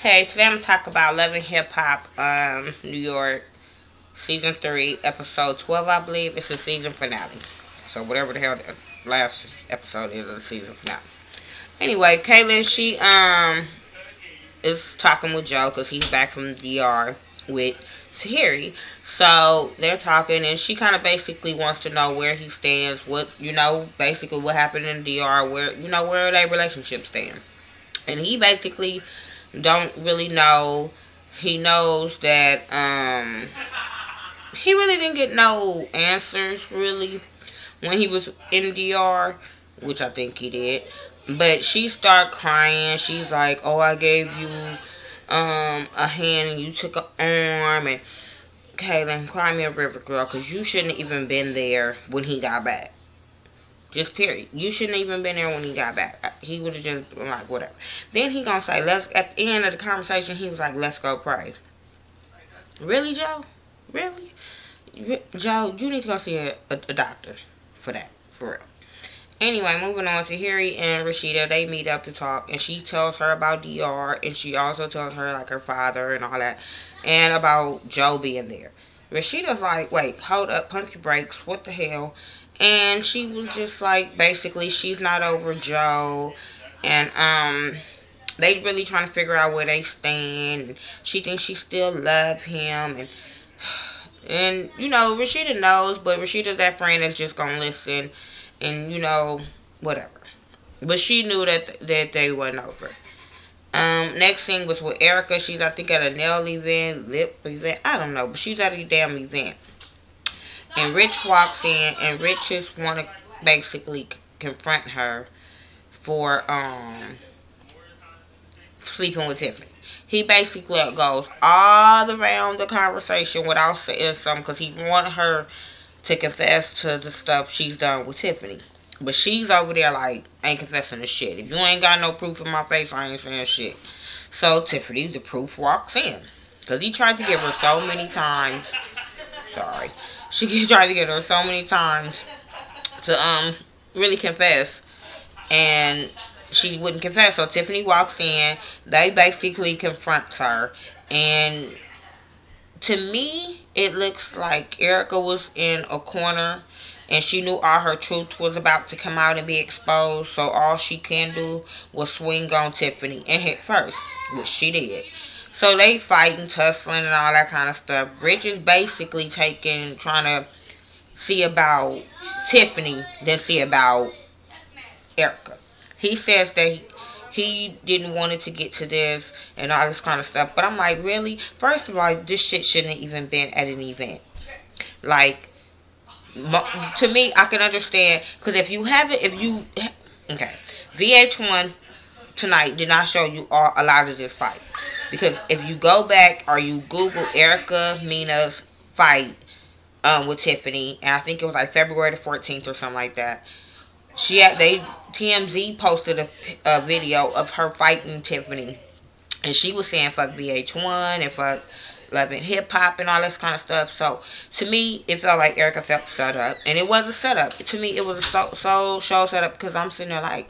Hey, today I'm gonna talk about Love and Hip Hop, New York, season 3, episode 12, I believe. It's the season finale. So whatever the hell the last episode is of the season finale. Anyway, Kaylin, she is talking with Joe because he's back from the DR with Tahiri. So they're talking, and she kind of basically wants to know where he stands, basically what happened in the DR, where their relationship stand. And he basically don't really know. He knows that he really didn't get no answers really when he was in DR, which I think he did. But she started crying. She's like, "Oh, I gave you a hand and you took an arm." And Kaylin, cry me a river, girl, because you shouldn't even been there when he got back. Just period. You shouldn't even been there when he got back. He would have just been like, whatever. Then he gonna say, at the end of the conversation, he was like, "Let's go pray." Really, Joe? Really? Joe, you need to go see a doctor for that. For real. Anyway, moving on to Harry and Rashida. They meet up to talk, and she tells her about DR, and she also tells her, like, her father and all that, and about Joe being there. Rashida's like, wait, hold up, pump your brakes, what the hell? And she was just like, basically, she's not over Joe. And, they really trying to figure out where they stand. She thinks she still love him. And Rashida knows, but Rashida's that friend that's just gonna listen. And, whatever. But she knew that they wasn't over. Next scene was with Erica. She's, I think, at a nail event, lip event. I don't know. But she's at a damn event. And Rich walks in, and Rich just want to basically confront her for sleeping with Tiffany. He basically goes all around the conversation without saying something because he wanted her to confess to the stuff she's done with Tiffany. But she's over there like, ain't confessing to shit. If you ain't got no proof in my face, I ain't saying shit. So Tiffany, the proof, walks in. Because he tried to give her so many times. Sorry. She tried to get her so many times to really confess, and she wouldn't confess. So Tiffany walks in. They basically confront her, and to me, it looks like Erica was in a corner, and she knew all her truth was about to come out and be exposed. So all she can do was swing on Tiffany and hit first, which she did. So they fighting, tussling, and all that kind of stuff. Rich is basically trying to see about Tiffany, then see about Erica. He says that he didn't want it to get to this and all this kind of stuff. But I'm like, really? First of all, this shit shouldn't have even been at an event. Like, to me, I can understand. Because okay. VH1 tonight did not show you a lot of this fight. Because if you go back or you Google Erica Mina's fight with Tiffany, and I think it was like February the 14th or something like that, TMZ posted a video of her fighting Tiffany, and she was saying fuck VH1 and fuck Love and Hip Hop and all this kind of stuff. So to me, it felt like Erica felt set up, and it was a setup. To me, it was a show setup because I'm sitting there like,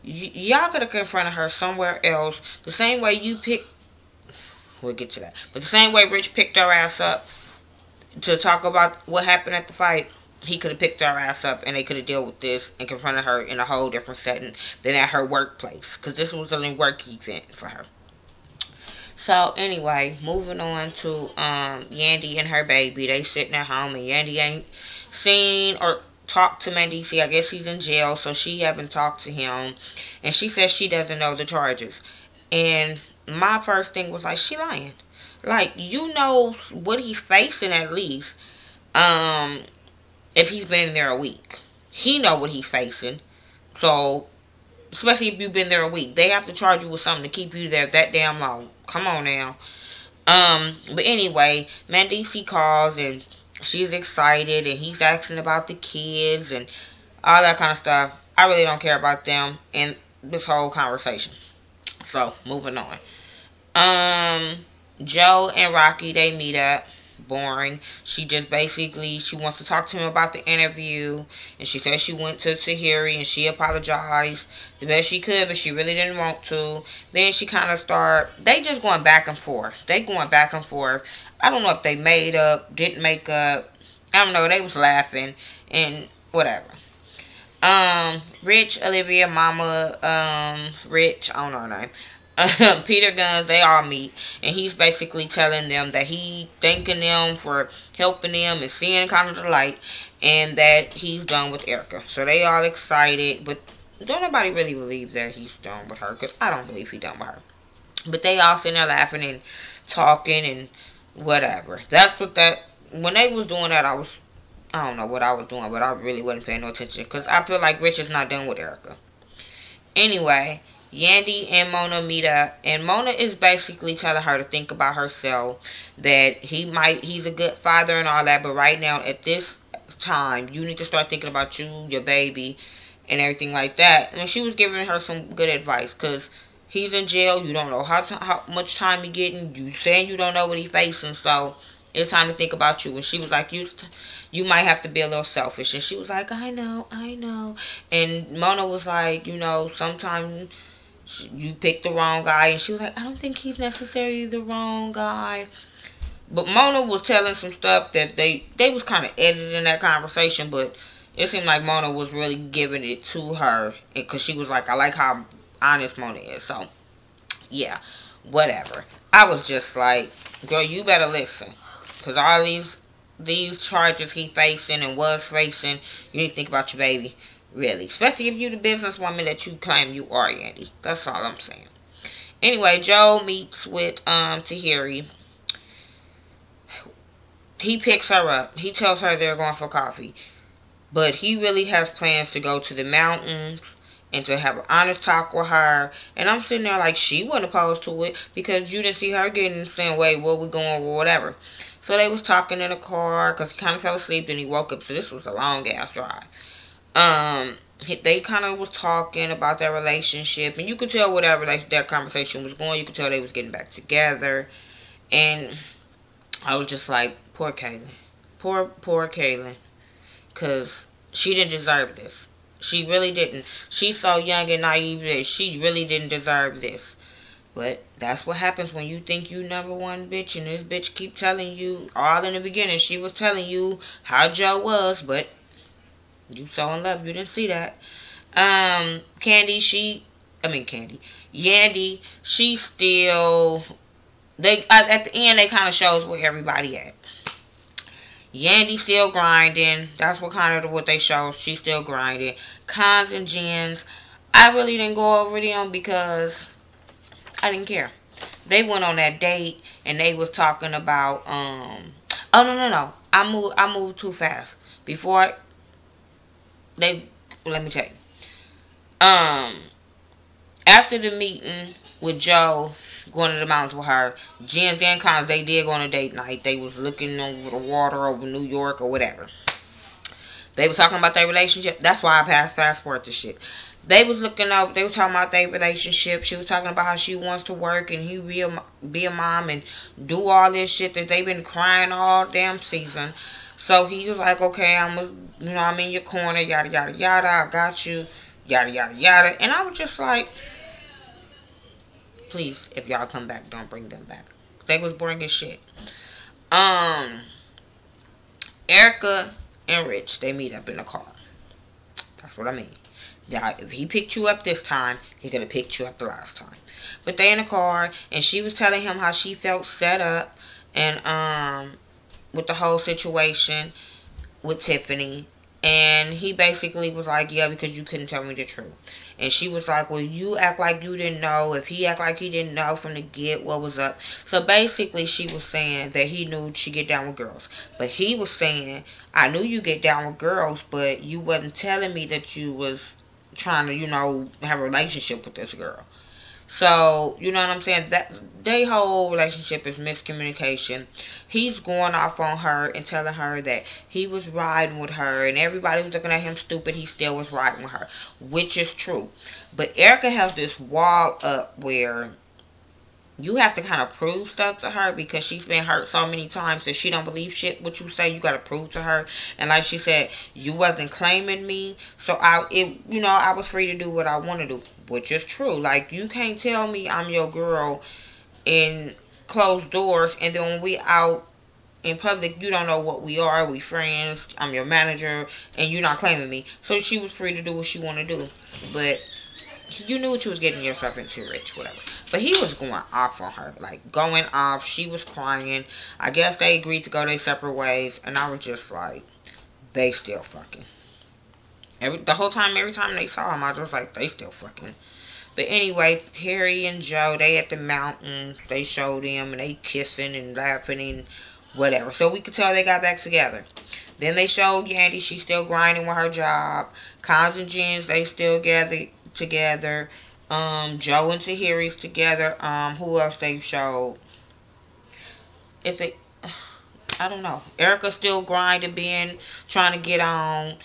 y'all could have confronted her somewhere else, the same way you picked. We'll get to that. But the same way Rich picked her ass up to talk about what happened at the fight, he could have picked her ass up and they could have dealt with this and confronted her in a whole different setting than at her workplace. Because this was a work event for her. So anyway, moving on to Yandy and her baby. They sitting at home and Yandy ain't seen or talked to Mandisi. I guess he's in jail, so she haven't talked to him. And she says she doesn't know the charges. And my first thing was like, she lying. Like, you know what he's facing at least. If he's been in there a week. He know what he's facing. So, especially if you've been there a week. They have to charge you with something to keep you there that damn long. Come on now. But anyway, Mandisi calls and she's excited and he's asking about the kids and all that kind of stuff. I really don't care about them and this whole conversation. So, moving on. Joe and Rocky, they meet up. boring. She just basically, she wants to talk to him about the interview, and she said she went to Tahiri and she apologized the best she could, but she really didn't want to. Then she kind of they just going back and forth. They going back and forth. I don't know if they made up, didn't make up. I don't know. They was laughing and whatever. Rich, Olivia, Mama, Rich, I don't know her name. Peter Guns, they all meet, and he's basically telling them that he thanking them for helping them and seeing kind of the light, and that he's done with Erica. So they all excited, but don't nobody really believe that he's done with her, because I don't believe he's done with her. But they all sitting there laughing and talking and whatever. That's what when they was doing that, I don't know what I was doing, but I really wasn't paying no attention, because I feel like Rich is not done with Erica. Anyway, Yandy and Mona meet up, and Mona is basically telling her to think about herself, that he's a good father and all that, but right now, at this time, you need to start thinking about you, your baby, and everything like that. And she was giving her some good advice, because he's in jail, you don't know how much time he's getting, you saying you don't know what he's facing, so it's time to think about you. And she was like, you might have to be a little selfish. And she was like, I know. And Mona was like, sometimes you pick the wrong guy. And she was like, I don't think he's necessarily the wrong guy. But Mona was telling some stuff that they was kind of editing that conversation, but it seemed like Mona was really giving it to her, because she was like, I like how honest Mona is. So yeah, whatever. I was just like, girl, you better listen, because all these charges he facing and was facing, you need to think about your baby, really. Especially if you the businesswoman that you claim you are, Yandy. That's all I'm saying. Anyway, Joe meets with Tahiri. He picks her up. He tells her they're going for coffee. But he really has plans to go to the mountains and to have an honest talk with her. And I'm sitting there like, she wasn't opposed to it, because you didn't see her getting saying, wait, where we going, or whatever. So they was talking in the car, because he kind of fell asleep and he woke up. So this was a long ass drive. They kind of was talking about their relationship, and you could tell whatever their conversation was going, you could tell they was getting back together. And I was just like, poor Kaylin. Poor Kaylin. Because she didn't deserve this. She really didn't. She's so young and naive that she really didn't deserve this. But that's what happens when you think you number one bitch, and this bitch keep telling you, all in the beginning, she was telling you how Joe was, but you so in love, you didn't see that. Yandy, she still, at the end, they kind of shows where everybody at. Yandy still grinding. That's what they show. She's still grinding. Cons and Jens, I really didn't go over them because I didn't care. They went on that date and they was talking about oh no. I moved too fast. Let me tell you. After the meeting with Joe, going to the mountains with her, Jens and Cons, they did go on a date night. They was looking over the water over New York or whatever. They were talking about their relationship. That's why I fast forward this shit. They was looking up. They were talking about their relationship. She was talking about how she wants to work and he be a mom and do all this shit that they've been crying all damn season. So he was like, okay, I'm in your corner, yada yada yada. I got you, yada yada yada. And I was just like, please, if y'all come back, don't bring them back. They was boring as shit. Erica and Rich, they meet up in the car. That's what I mean. Now, if he picked you up this time, he's going to pick you up the last time. But they in the car, and she was telling him how she felt set up, and with the whole situation with Tiffany. And he basically was like, yeah, because you couldn't tell me the truth. And she was like, well, you act like you didn't know. If he act like he didn't know from the get what was up. So basically she was saying that he knew she get down with girls. But he was saying, I knew you get down with girls, but you wasn't telling me that you was trying to, have a relationship with this girl. So, you know what I'm saying? That their whole relationship is miscommunication. He's going off on her and telling her that he was riding with her and everybody was looking at him stupid. He still was riding with her, which is true. But Erica has this wall up where you have to kind of prove stuff to her, because she's been hurt so many times that she don't believe shit what you say. You got to prove to her. And like she said, you wasn't claiming me, so I was free to do what I want to do, which is true. Like, you can't tell me I'm your girl in closed doors, and then when we out in public, you don't know what we are. We friends. I'm your manager, and you're not claiming me. So she was free to do what she want to do, but you knew what you was getting yourself into, Rich, whatever. But he was going off on her, like, going off. She was crying. I guess they agreed to go their separate ways, and I was just like, they still fucking. The whole time, every time they saw him, I was just like, they still fucking. But anyway, Terry and Joe, they at the mountain. They showed him, and they kissing and laughing and whatever. So we could tell they got back together. Then they showed Yandy, she's still grinding with her job. Cons and Jens, they still together. Joe and Tahiri's together. Who else they showed? If they, I don't know. Erica's still grinding, trying to get on.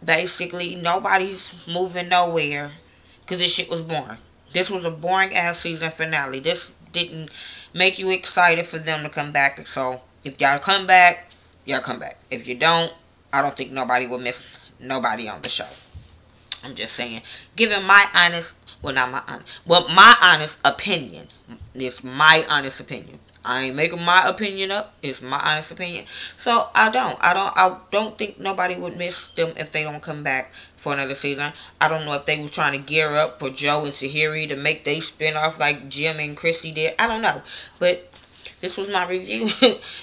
Basically, nobody's moving nowhere because this shit was boring. This was a boring ass season finale. This didn't make you excited for them to come back. So if y'all come back, y'all come back. If you don't, I don't think nobody will miss nobody on the show. I'm just saying, giving my honest, my honest opinion. It's my honest opinion. I ain't making my opinion up. It's my honest opinion. So I don't think nobody would miss them if they don't come back for another season. I don't know if they were trying to gear up for Joe and Tahiri to make they spin off like Jim and Chrissy did. I don't know. But this was my review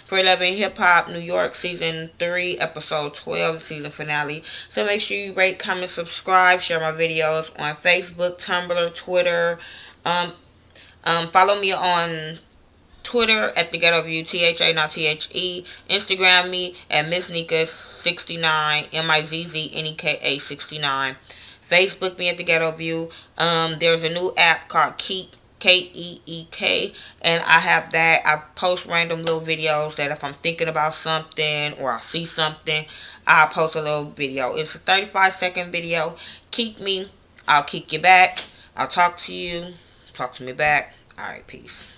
for 11 Hip Hop New York Season 3, Episode 12, season finale. So make sure you rate, comment, subscribe, share my videos on Facebook, Tumblr, Twitter. Follow me on Twitter at thaghettoview, THA, not THE. Instagram me at MissNika69, MIZZNEKA 69. Facebook me at The Ghetto View. There's a new app called Keek, Keek, and I have that. I post random little videos that if I'm thinking about something or I see something, I'll post a little video. It's a 35-second video. Keek me, I'll kick you back. I'll talk to you. Talk to me back. Alright, peace.